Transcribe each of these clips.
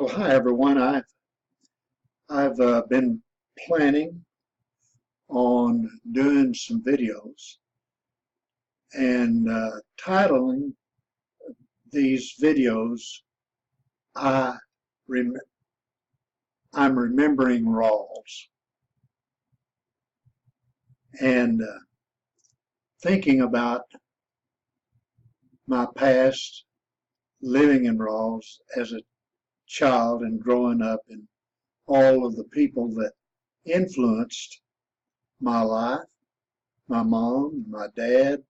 Well, hi everyone. I've been planning on doing some videos and titling these videos I rem I'm remembering Ralls, and thinking about my past living in Ralls as a child and growing up, and all of the people that influenced my life, my mom, my dad,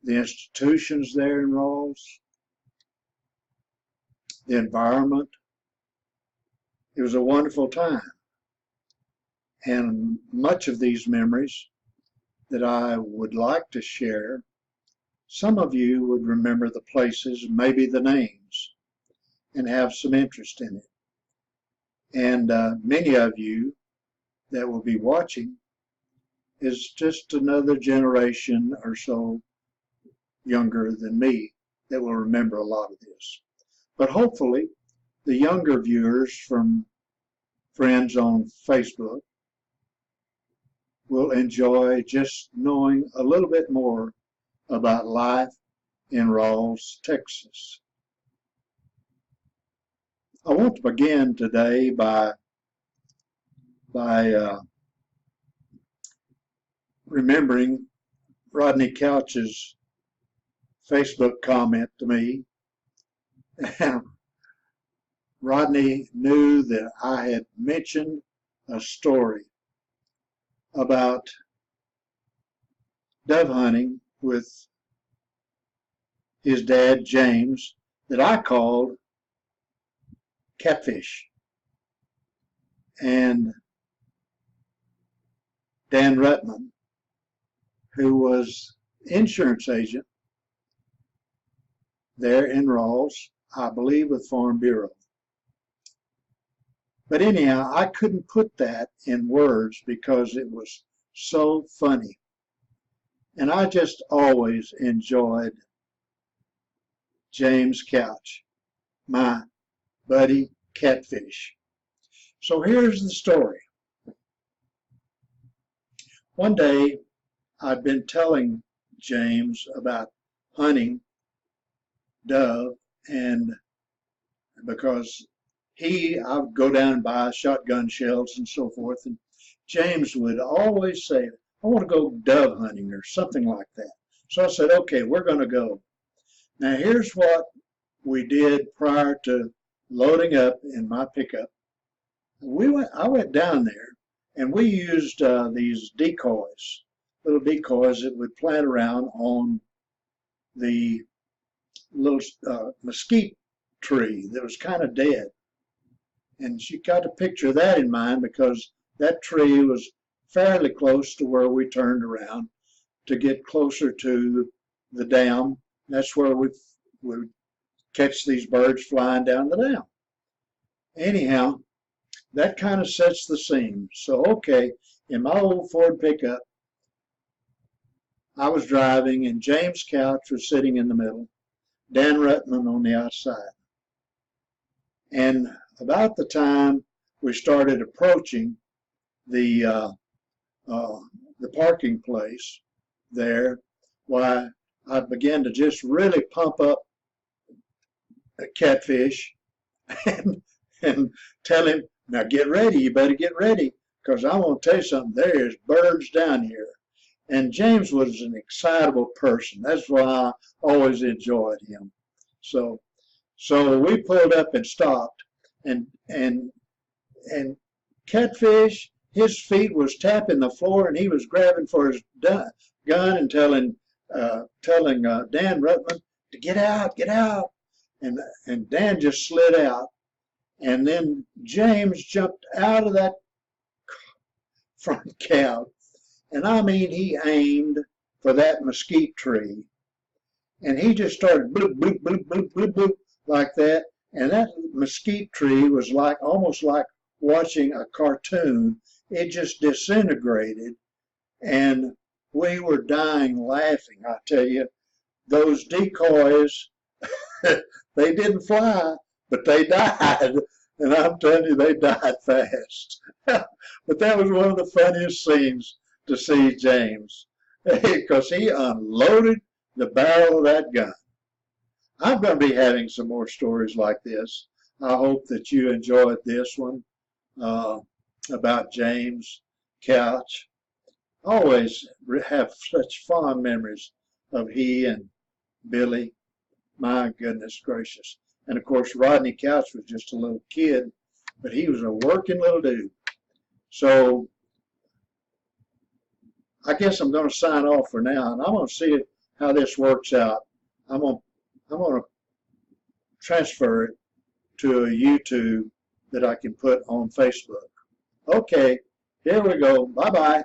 the institutions there in Ralls, the environment. It was a wonderful time. And much of these memories that I would like to share, some of you would remember the places, maybe the names, and have some interest in it. And many of you that will be watching is just another generation or so younger than me that will remember a lot of this. But hopefully the younger viewers from friends on Facebook will enjoy just knowing a little bit more about life in Ralls, Texas. I want to begin today by remembering Rodney Couch's Facebook comment to me. Rodney knew that I had mentioned a story about dove hunting with his dad, James, that I called Catfish. And Dan Ruttman, who was insurance agent there in Ralls, I believe with Farm Bureau. But anyhow, I couldn't put that in words because it was so funny. And I just always enjoyed James Couch, my buddy Catfish. So here's the story. One day, I'd been telling James about hunting dove, and because I would go down and buy shotgun shells and so forth, and James would always say, I want to go dove hunting or something like that. So I said, okay, we're going to go. Now here's what we did prior to loading up in my pickup. I went down there and we used these decoys, little decoys that would plant around on the little mesquite tree that was kind of dead. And she got to picture that in mind because that tree was fairly close to where we turned around to get closer to the dam. That's where we would catch these birds flying down the dam. Anyhow, that kind of sets the scene. So, okay, in my old Ford pickup, I was driving and James Couch was sitting in the middle, Dan Ruttman on the outside. And about the time we started approaching the parking place there, why I began to just really pump up a Catfish and tell him, now get ready, you better get ready, because I want to tell you something, there is birds down here. And James was an excitable person. That's why I always enjoyed him. So we pulled up and stopped, and Catfish, his feet was tapping the floor, and he was grabbing for his gun and telling Dan Ruttman to get out, and Dan just slid out, and then James jumped out of that front cab, and I mean he aimed for that mesquite tree, and he just started bloop bloop bloop bloop bloop bloop like that, and that mesquite tree was like almost like watching a cartoon. It just disintegrated, and we were dying laughing. I tell you, those decoys, they didn't fly, but they died. And I'm telling you, they died fast. But that was one of the funniest scenes to see James, because he unloaded the barrel of that gun. I'm going to be having some more stories like this. I hope that you enjoyed this one about James Couch. Always have such fond memories of he and Billy. My goodness gracious. And of course, Rodney Couch was just a little kid, but he was a working little dude. So I guess I'm going to sign off for now, and I'm going to see how this works out. I'm going to transfer it to a YouTube that I can put on Facebook. Okay, here we go. Bye-bye.